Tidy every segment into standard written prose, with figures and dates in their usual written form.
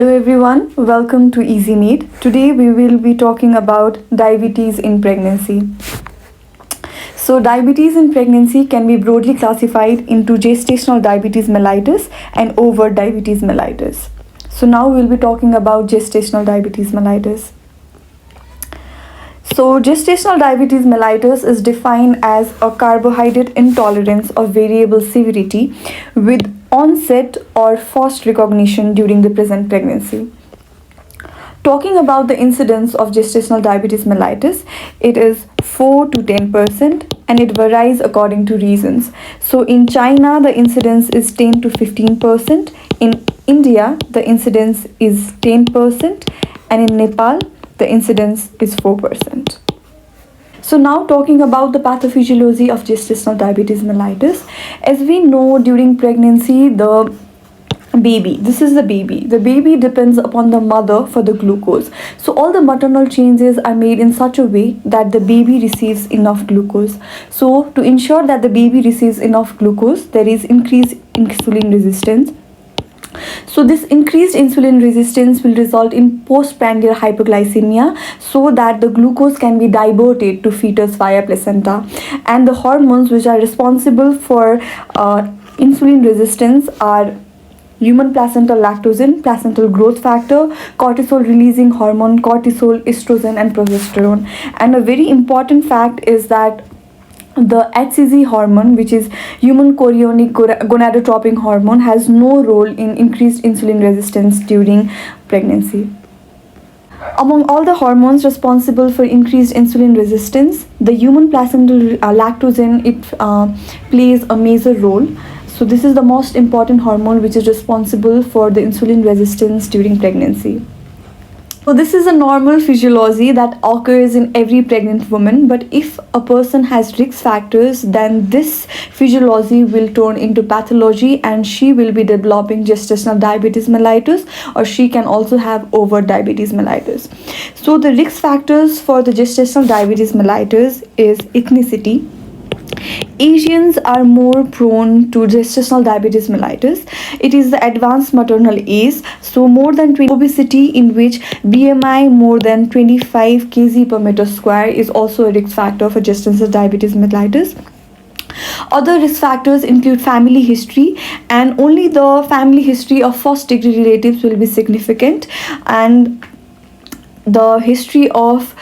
Hello everyone, welcome to Easy Meet. Today we will be talking about diabetes in pregnancy. So diabetes in pregnancy can be broadly classified into gestational diabetes mellitus and overt diabetes mellitus. So now we'll be talking about gestational diabetes mellitus. So gestational diabetes mellitus is defined as a carbohydrate intolerance of variable severity with onset or fast recognition during the present pregnancy. Talking about the incidence of gestational diabetes mellitus, it is 4 to 10% and it varies according to regions. So in China, the incidence is 10 to 15%. In India, the incidence is 10%, and in Nepal, the incidence is 4%. So now talking about the pathophysiology of gestational diabetes mellitus. As we know, during pregnancy, the baby depends upon the mother for the glucose. So all the maternal changes are made in such a way that the baby receives enough glucose. So to ensure that the baby receives enough glucose, there is increased insulin resistance. So this increased insulin resistance will result in postprandial hypoglycemia, so that the glucose can be diverted to fetus via placenta, and the hormones which are responsible for insulin resistance are human placental lactogen, placental growth factor, cortisol releasing hormone, cortisol, estrogen and progesterone. And a very important fact is that the HCG hormone, which is human chorionic gonadotropin hormone, has no role in increased insulin resistance during pregnancy. Among all the hormones responsible for increased insulin resistance, the human placental lactogen plays a major role. So this is the most important hormone which is responsible for the insulin resistance during pregnancy. So this is a normal physiology that occurs in every pregnant woman, but if a person has risk factors, then this physiology will turn into pathology and she will be developing gestational diabetes mellitus, or she can also have overt diabetes mellitus. So the risk factors for the gestational diabetes mellitus is ethnicity. Asians are more prone to gestational diabetes mellitus. It is the advanced maternal age, so more than 20 obesity, in which BMI more than 25 kg per meter square is also a risk factor for gestational diabetes mellitus. Other risk factors include family history, and only the family history of first degree relatives will be significant, and the history of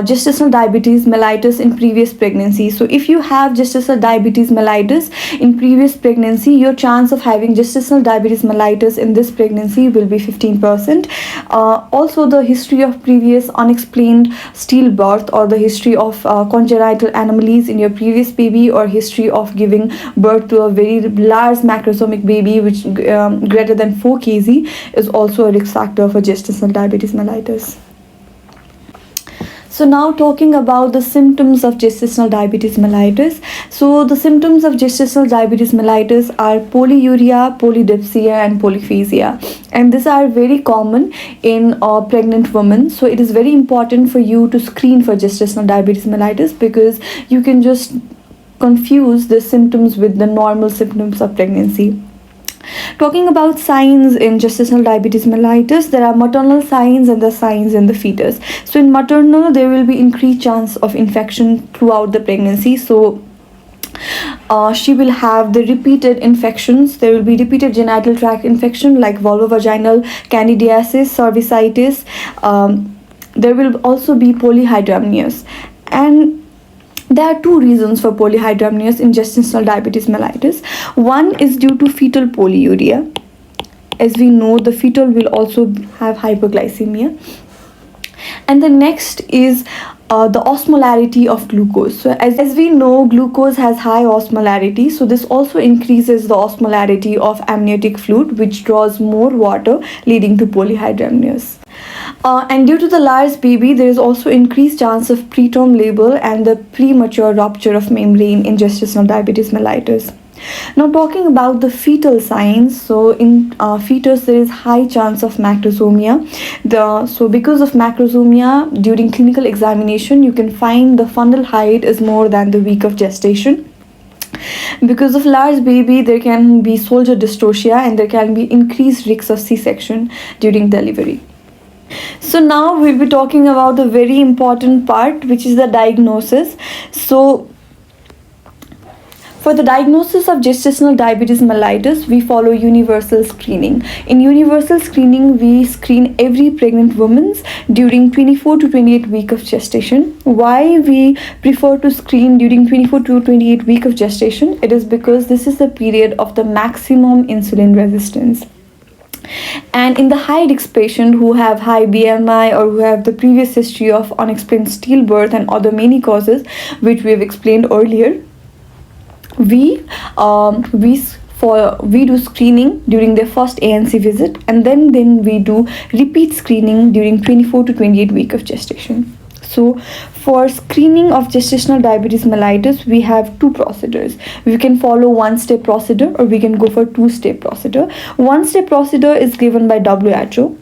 gestational diabetes mellitus in previous pregnancy. So if you have gestational diabetes mellitus in previous pregnancy, your chance of having gestational diabetes mellitus in this pregnancy will be 15%. Also, the history of previous unexplained stillbirth, or the history of congenital anomalies in your previous baby, or history of giving birth to a very large macrosomic baby which greater than 4 kg, is also a risk factor for gestational diabetes mellitus. So now talking about the symptoms of gestational diabetes mellitus. So the symptoms of gestational diabetes mellitus are polyuria, polydipsia and polyphagia, and these are very common in pregnant women. So it is very important for you to screen for gestational diabetes mellitus, because you can just confuse the symptoms with the normal symptoms of pregnancy. Talking about signs in gestational diabetes mellitus, there are maternal signs and the signs in the fetus. So in maternal, there will be increased chance of infection throughout the pregnancy. So she will have the repeated infections. There will be repeated genital tract infection like vulvovaginal candidiasis, cervicitis. There will also be polyhydramnios, and there are two reasons for polyhydramnios in gestational diabetes mellitus. One is due to fetal polyuria. As we know, the fetal will also have hypoglycemia. And the next is the osmolarity of glucose. So as we know, glucose has high osmolarity, so this also increases the osmolarity of amniotic fluid, which draws more water, leading to polyhydramnios. And due to the large baby, there is also increased chance of preterm labor and the premature rupture of membrane in gestational diabetes mellitus. Now talking about the fetal signs, so in fetus there is high chance of macrosomia. So because of macrosomia, during clinical examination you can find the fundal height is more than the week of gestation. Because of large baby, there can be shoulder dystocia and there can be increased risks of C-section during delivery. So now we'll be talking about the very important part, which is the diagnosis. So for the diagnosis of gestational diabetes mellitus, we follow universal screening. In universal screening, we screen every pregnant woman during 24 to 28 week of gestation. Why we prefer to screen during 24 to 28 week of gestation? It is because this is the period of the maximum insulin resistance. And in the high risk patient who have high BMI or who have the previous history of unexplained stillbirth and other many causes, which we have explained earlier, we do screening during their first ANC visit, and then we do repeat screening during 24 to 28 week of gestation. So for screening of gestational diabetes mellitus, we have two procedures. We can follow one-step procedure or we can go for two-step procedure. One-step procedure is given by WHO.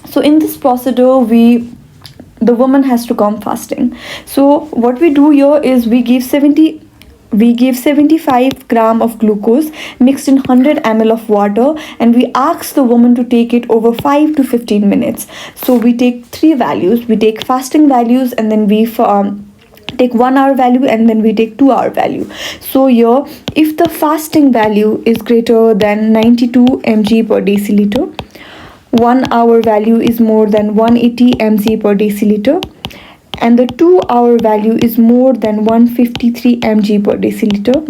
So in this procedure, the woman has to come fasting. So what we do here is we give 75 gram of glucose mixed in 100 ml of water, and we ask the woman to take it over 5 to 15 minutes. So we take three values. We take fasting values, and then we take 1 hour value, and then we take 2 hour value. So here, if the fasting value is greater than 92 mg per deciliter, 1 hour value is more than 180 mg per deciliter, and the 2 hour value is more than 153 mg per deciliter,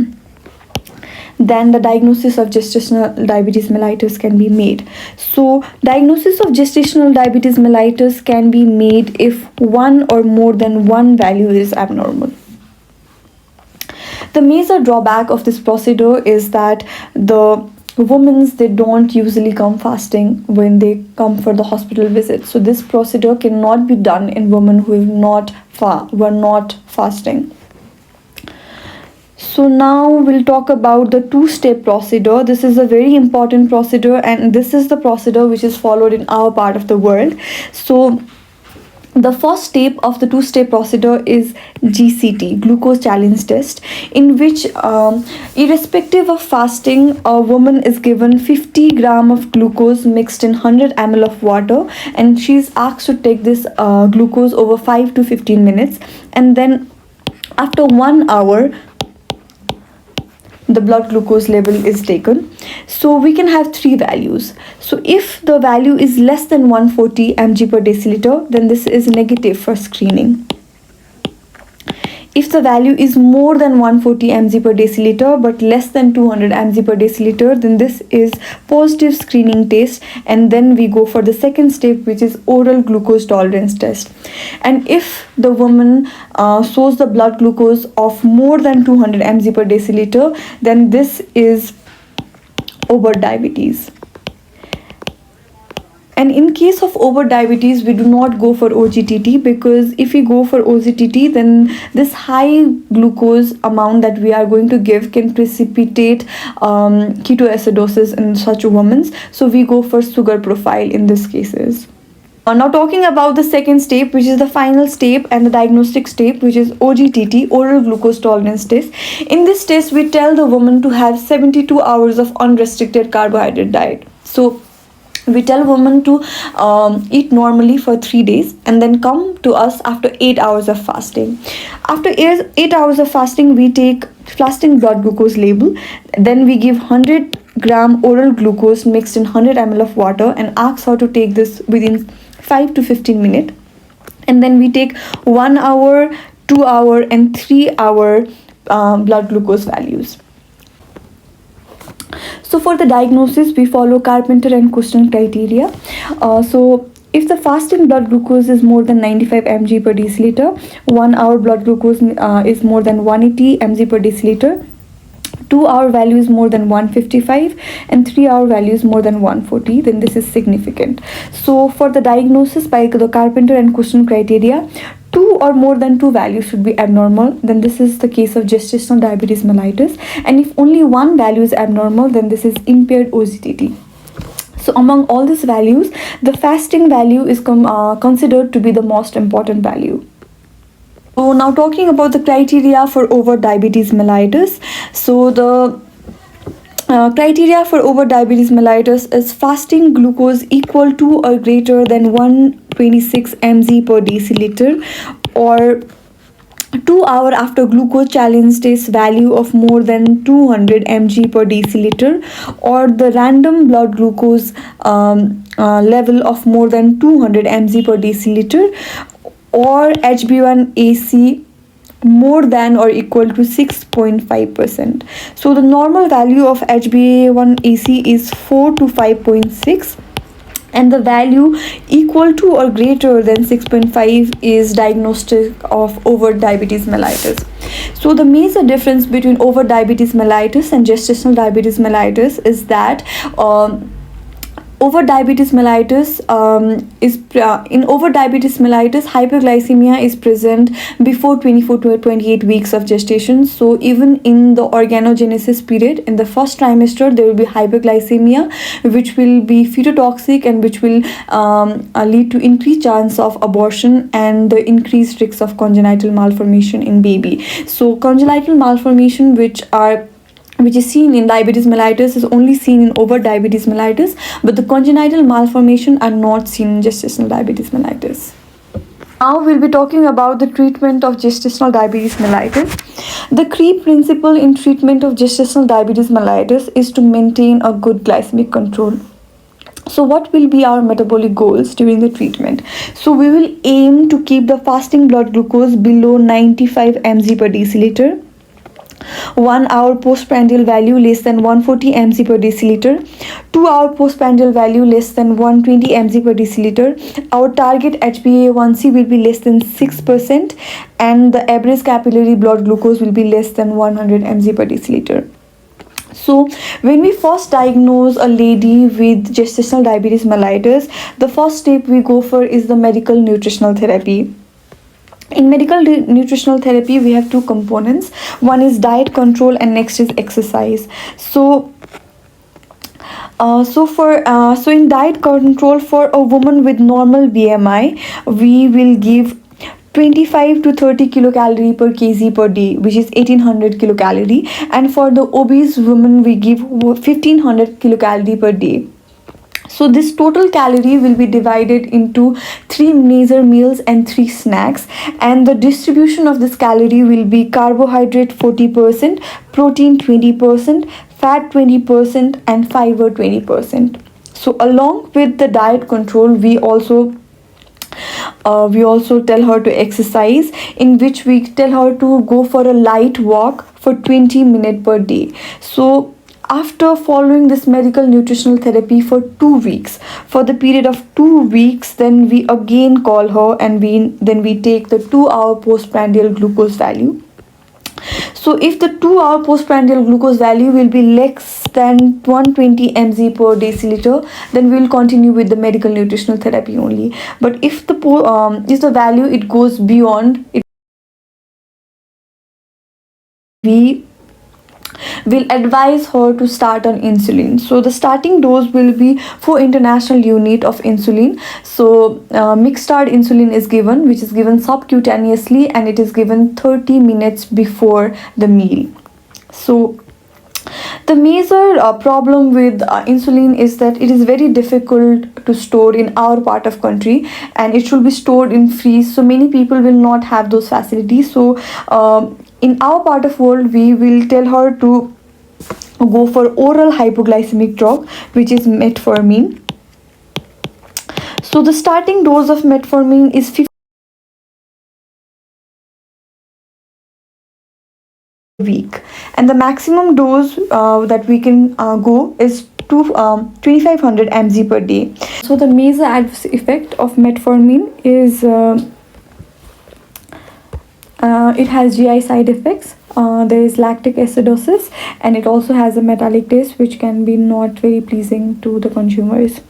then the diagnosis of gestational diabetes mellitus can be made. So diagnosis of gestational diabetes mellitus can be made if one or more than one value is abnormal. The major drawback of this procedure is that the women, they don't usually come fasting when they come for the hospital visit. So this procedure cannot be done in women who were not fasting. So now we'll talk about the two-step procedure. This is a very important procedure, and this is the procedure which is followed in our part of the world. So the first step of the two-step procedure is GCT, glucose challenge test, in which irrespective of fasting, a woman is given 50 gram of glucose mixed in 100 ml of water, and she is asked to take this glucose over 5 to 15 minutes, and then after 1 hour the blood glucose level is taken. So we can have three values. So if the value is less than 140 mg per deciliter, then this is negative for screening. If the value is more than 140 mg per deciliter but less than 200 mg per deciliter, then this is positive screening test, and then we go for the second step, which is oral glucose tolerance test. And if the woman shows the blood glucose of more than 200 mg per deciliter, then this is over diabetes. And in case of over diabetes, we do not go for OGTT, because if we go for OGTT, then this high glucose amount that we are going to give can precipitate ketoacidosis in such women. So we go for sugar profile in these cases. Now talking about the second step, which is the final step and the diagnostic step, which is OGTT, oral glucose tolerance test. In this test, we tell the woman to have 72 hours of unrestricted carbohydrate diet. So we tell women to eat normally for 3 days and then come to us after 8 hours of fasting. After 8 hours of fasting, we take fasting blood glucose label. Then we give 100 gram oral glucose mixed in 100 ml of water and ask her to take this within 5 to 15 minutes. And then we take 1 hour, 2 hour and 3 hour blood glucose values. So for the diagnosis, we follow Carpenter and Kushner criteria. So if the fasting blood glucose is more than 95 mg per deciliter, 1 hour blood glucose is more than 180 mg per deciliter, 2 hour value is more than 155, and 3 hour value is more than 140, then this is significant. So for the diagnosis by the Carpenter and Kushner criteria, 2 or more than 2 values should be abnormal, then this is the case of gestational diabetes mellitus. And if only one value is abnormal, then this is impaired OGTT. So among all these values, the fasting value is considered to be the most important value. So now talking about the criteria for over diabetes mellitus. So the criteria for over diabetes mellitus is fasting glucose equal to or greater than 126 mg per deciliter, or 2 hours after glucose challenge test value of more than 200 mg per deciliter, or the random blood glucose level of more than 200 mg per deciliter, or HB1AC more than or equal to 6.5%. So the normal value of HbA1c is 4 to 5.6, and the value equal to or greater than 6.5 is diagnostic of over diabetes mellitus. So the major difference between over diabetes mellitus and gestational diabetes mellitus is that over diabetes mellitus in over diabetes mellitus, hyperglycemia is present before 24 to 28 weeks of gestation. So even in the organogenesis period, in the first trimester, there will be hyperglycemia, which will be phytotoxic and which will lead to increased chance of abortion and the increased risks of congenital malformation in baby. So congenital malformation which is seen in diabetes mellitus is only seen in over diabetes mellitus, but the congenital malformation are not seen in gestational diabetes mellitus. Now we'll be talking about the treatment of gestational diabetes mellitus. The key principle in treatment of gestational diabetes mellitus is to maintain a good glycemic control. So what will be our metabolic goals during the treatment? So we will aim to keep the fasting blood glucose below 95 mg per deciliter, 1 hour postprandial value less than 140 mg per deciliter, 2 hour postprandial value less than 120 mg per deciliter. Our target HbA1c will be less than 6%, and the average capillary blood glucose will be less than 100 mg per deciliter. So when we first diagnose a lady with gestational diabetes mellitus, the first step we go for is the medical nutritional therapy. In medical nutritional therapy, we have two components. One is diet control and next is exercise. So in diet control for a woman with normal BMI, we will give 25 to 30 kilocalorie per kg per day, which is 1800 kilocalorie, and for the obese woman we give 1500 kilocalorie per day. So this total calorie will be divided into 3 major meals and 3 snacks, and the distribution of this calorie will be carbohydrate 40%, protein 20%, fat 20%, and fiber 20%. So along with the diet control, we also tell her to exercise, in which we tell her to go for a light walk for 20 minutes per day. So after following this medical nutritional therapy for 2 weeks, for the period of 2 weeks, then we again call her and we take the 2 hour postprandial glucose value. So if the 2 hour postprandial glucose value will be less than 120 mg per deciliter, then we will continue with the medical nutritional therapy only. But if the value it goes beyond it, we will advise her to start on insulin. So the starting dose will be 4 international unit of insulin. So mixed-start insulin is given, which is given subcutaneously, and it is given 30 minutes before the meal. So the major problem with insulin is that it is very difficult to store in our part of country, and it should be stored in freeze. So many people will not have those facilities. So in our part of world, we will tell her to go for oral hypoglycemic drug, which is metformin. So the starting dose of metformin is 50 week, and the maximum dose that we can go is 2500 mg per day. So the major adverse effect of metformin is it has GI side effects. There is lactic acidosis, and it also has a metallic taste, which can be not very pleasing to the consumers.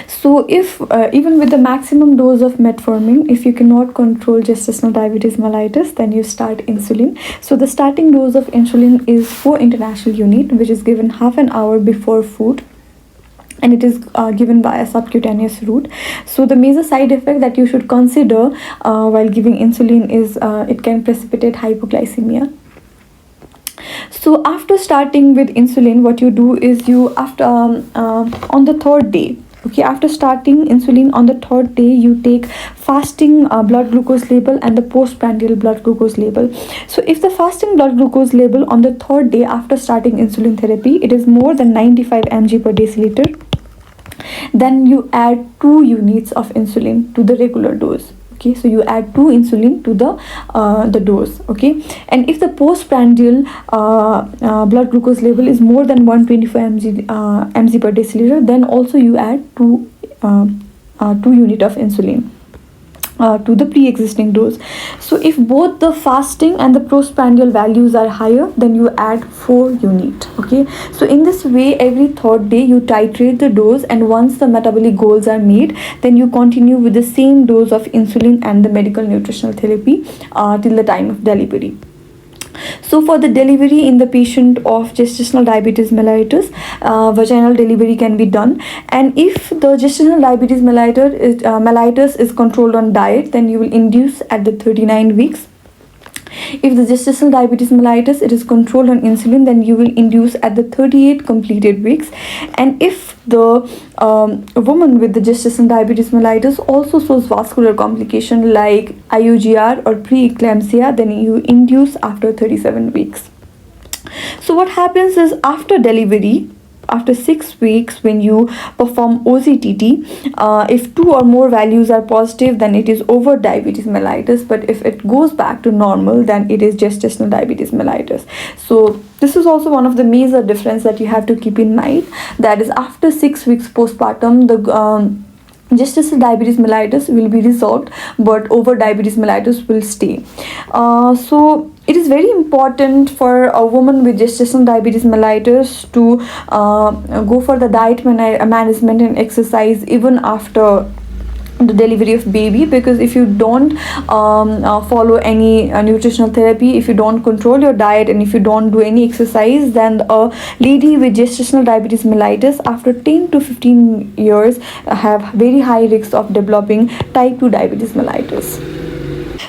So if even with the maximum dose of metformin, if you cannot control gestational diabetes mellitus, then you start insulin. So the starting dose of insulin is 4 international unit, which is given half an hour before food, and it is given by a subcutaneous route. So the major side effect that you should consider while giving insulin is it can precipitate hypoglycemia. So after starting with insulin, what you do is you, after on the third day, okay, after starting insulin on the third day, you take fasting blood glucose level and the postprandial blood glucose level. So if the fasting blood glucose level on the third day after starting insulin therapy, it is more than 95 mg per deciliter, then you add 2 units of insulin to the regular dose. Okay, so you add 2 insulin to the dose. Okay, and if the postprandial blood glucose level is more than 125 mg per deciliter, then also you add 2 unit of insulin to the pre-existing dose. So if both the fasting and the postprandial values are higher, then you add 4 unit. Okay, so in this way, every third day you titrate the dose, and once the metabolic goals are made, then you continue with the same dose of insulin and the medical nutritional therapy till the time of delivery. So for the delivery in the patient of gestational diabetes mellitus, vaginal delivery can be done, and if the gestational diabetes mellitus is controlled on diet, then you will induce at the 39 weeks. If the gestational diabetes mellitus it is controlled on insulin, then you will induce at the 38 completed weeks. And if the woman with the gestational diabetes mellitus also shows vascular complication like IUGR or preeclampsia, then you induce after 37 weeks. So what happens is, after delivery, after 6 weeks, when you perform OCTT, if 2 or more values are positive, then it is over diabetes mellitus, but if it goes back to normal, then it is gestational diabetes mellitus. So this is also one of the major difference that you have to keep in mind, that is after 6 weeks postpartum, the gestational diabetes mellitus will be resolved, but over diabetes mellitus will stay. So it is very important for a woman with gestational diabetes mellitus to go for the diet management and exercise even after the delivery of baby, because if you don't follow any nutritional therapy, if you don't control your diet, and if you don't do any exercise, then a lady with gestational diabetes mellitus after 10 to 15 years have very high risks of developing type 2 diabetes mellitus.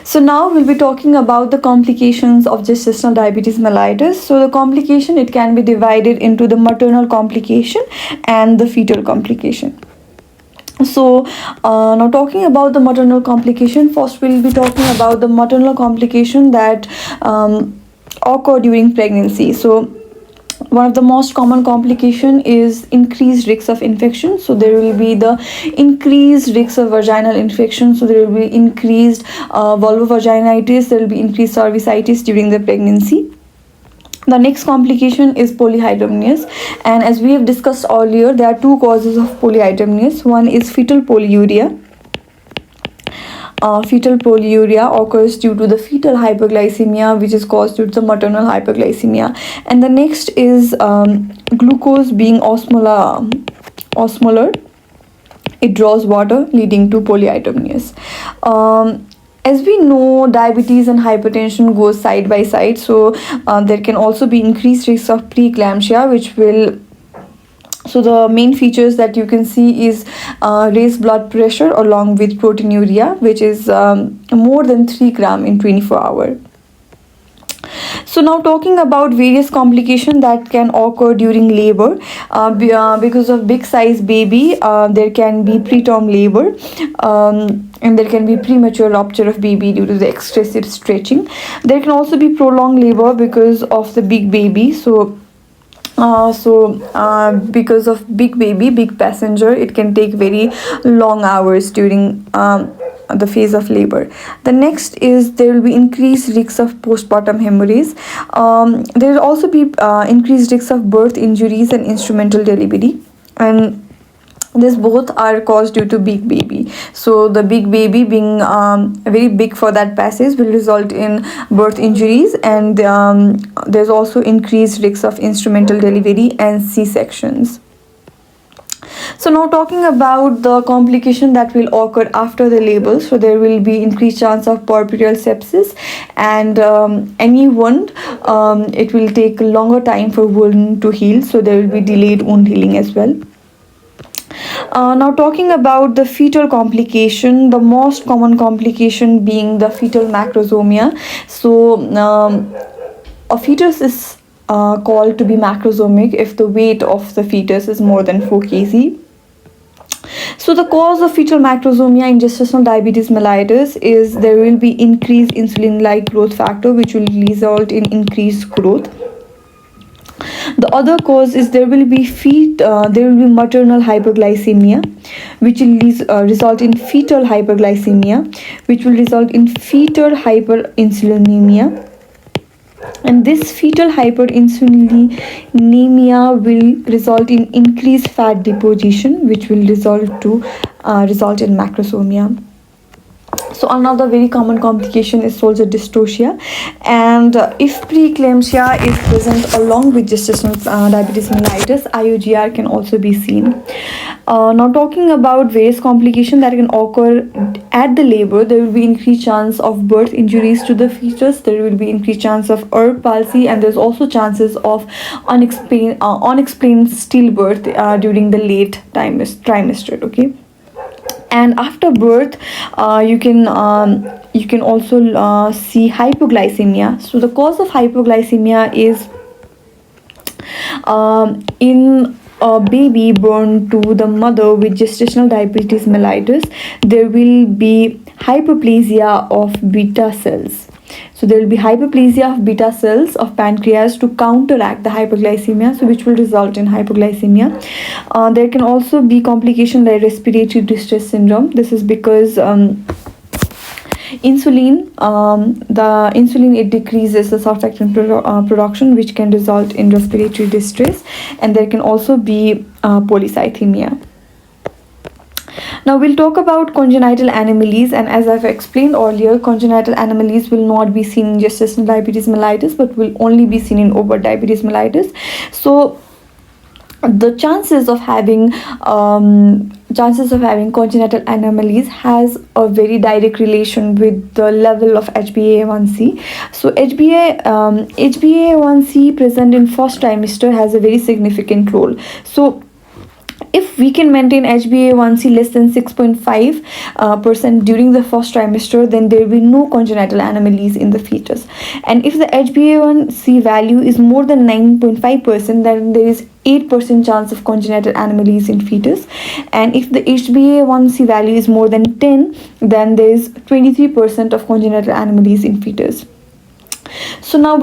So now we'll be talking about the complications of gestational diabetes mellitus. So the complication, it can be divided into the maternal complication and the fetal complication. So now talking about the maternal complication, first we'll be talking about the maternal complication that occur during pregnancy. So one of the most common complication is increased risks of infection. So there will be the increased risks of vaginal infection. So there will be increased vulvovaginitis, there will be increased cervicitis during the pregnancy. The next complication is polyhydramnios, and as we have discussed earlier, there are 2 causes of polyhydramnios. One is fetal polyuria. Fetal polyuria occurs due to the fetal hyperglycemia, which is caused due to the maternal hyperglycemia. And the next is glucose being osmolar. It draws water, leading to polyhydramnios. As we know, diabetes and hypertension goes side by side, so there can also be increased risk of preeclampsia, which will, so the main features that you can see is raised blood pressure along with proteinuria, which is more than 3 gram in 24 hours. So now talking about various complications that can occur during labor. Because of big size baby, there can be preterm labor, and there can be premature rupture of baby due to the excessive stretching. There can also be prolonged labor because of the big baby. Because of big baby, big passenger, it can take very long hours during the phase of labor. The next is there will be increased risks of postpartum hemorrhage. There will also be increased risks of birth injuries and instrumental delivery, and this both are caused due to big baby. So the big baby being very big for that passage will result in birth injuries, and there's also increased risks of instrumental delivery and C-sections. So now talking about the complication that will occur after the labor. So there will be increased chance of puerperal sepsis, and any wound, it will take a longer time for wound to heal, so there will be delayed wound healing as well. Now talking about the fetal complication, the most common complication being the fetal macrosomia. So a fetus is called to be macrosomic if the weight of the fetus is more than 4 kg. So the cause of fetal macrosomia in gestational diabetes mellitus is there will be increased insulin-like growth factor, which will result in increased growth. The other cause is there will be maternal hyperglycemia, which will result in fetal hyperglycemia, which will result in fetal hyperinsulinemia. And this fetal hyperinsulinemia will result in increased fat deposition, which will result in macrosomia. So another very common complication is soldier dystocia, and if preeclampsia is present along with gestational diabetes mellitus, IUGR can also be seen. Now talking about various complications that can occur at the labor, there will be increased chance of birth injuries to the fetus, there will be increased chance of Erb's palsy, and there's also chances of unexplained stillbirth during the late trimester. Okay. And after birth, you can also see hypoglycemia. So the cause of hypoglycemia is in a baby born to the mother with gestational diabetes mellitus, there will be hyperplasia of beta cells. So there will be hyperplasia of beta cells of pancreas to counteract the hyperglycemia, so which will result in hypoglycemia. There can also be complication like respiratory distress syndrome. This is because insulin, it decreases the surfactant production, which can result in respiratory distress, and there can also be polycythemia. Now we'll talk about congenital anomalies, and as I've explained earlier, congenital anomalies will not be seen in gestational diabetes mellitus but will only be seen in overt diabetes mellitus. So the chances of having congenital anomalies has a very direct relation with the level of HbA1c. So HbA1c present in first trimester has a very significant role. So if we can maintain HbA1c less than 6.5% during the first trimester, then there will be no congenital anomalies in the fetus. And if the HbA1c value is more than 9.5%, then there is 8% chance of congenital anomalies in fetus. And if the HbA1c value is more than 10, then there is 23% of congenital anomalies in fetus. So now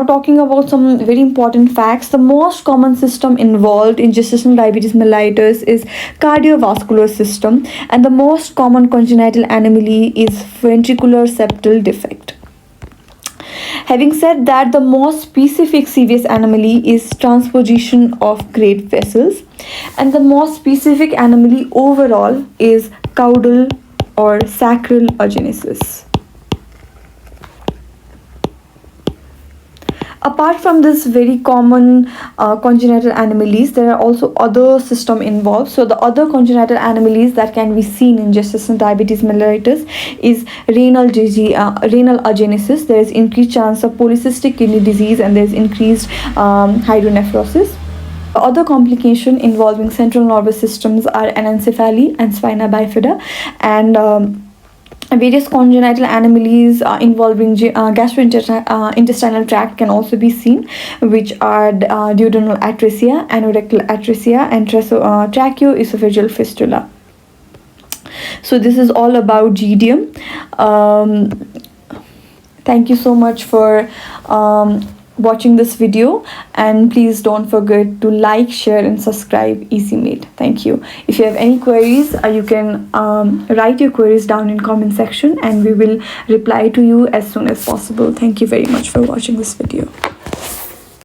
talking about some very important facts. The most common system involved in gestational diabetes mellitus is cardiovascular system, and the most common congenital anomaly is ventricular septal defect. Having said that, the most specific serious anomaly is transposition of great vessels, and the most specific anomaly overall is caudal or sacral agenesis. Apart from this very common congenital anomalies, there are also other system involved. So the other congenital anomalies that can be seen in gestational diabetes mellitus is renal agenesis. There is increased chance of polycystic kidney disease, and there is increased hydronephrosis. Other complications involving central nervous systems are anencephaly and spina bifida, and various congenital anomalies involving gastrointestinal tract can also be seen, which are duodenal atresia, anorectal atresia, and tracheoesophageal fistula. So this is all about GDM. Thank you so much for watching this video, and please don't forget to like, share and subscribe EasyMate. Thank you. If you have any queries, you can write your queries down in comment section, and we will reply to you as soon as possible. Thank you very much for watching this video.